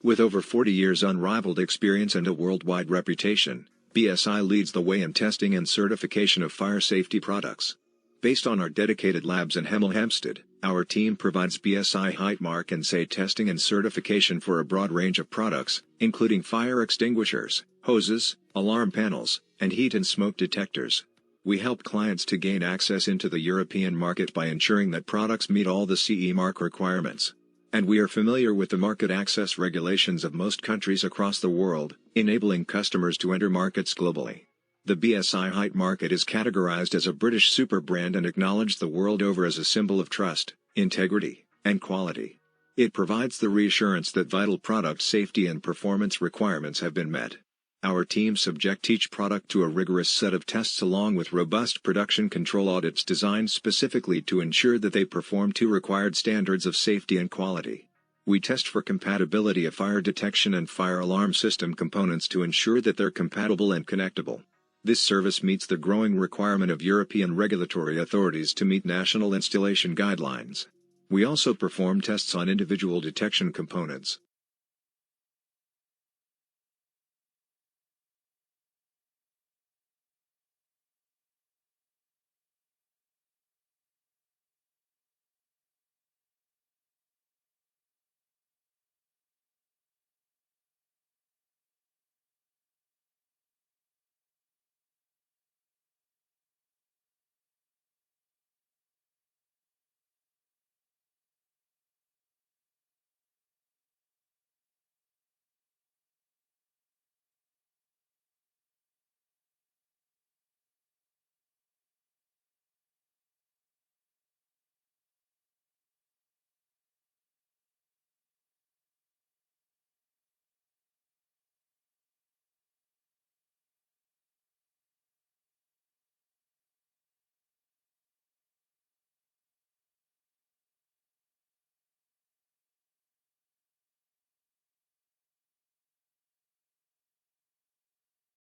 With over 40 years unrivaled experience and a worldwide reputation, BSI leads the way in testing and certification of fire safety products. Based on our dedicated labs in Hemel Hempstead, our team provides BSI height mark and SAE testing and certification for a broad range of products, including fire extinguishers, hoses, alarm panels, and heat and smoke detectors. We help clients to gain access into the European market by ensuring that products meet all the CE mark requirements. And we are familiar with the market access regulations of most countries across the world, enabling customers to enter markets globally. The BSI height market is categorized as a British super brand and acknowledged the world over as a symbol of trust, integrity, and quality. It provides the reassurance that vital product safety and performance requirements have been met. Our team subject each product to a rigorous set of tests along with robust production control audits designed specifically to ensure that they perform to required standards of safety and quality. We test for compatibility of fire detection and fire alarm system components to ensure that they're compatible and connectable. This service meets the growing requirement of European regulatory authorities to meet national installation guidelines. We also perform tests on individual detection components,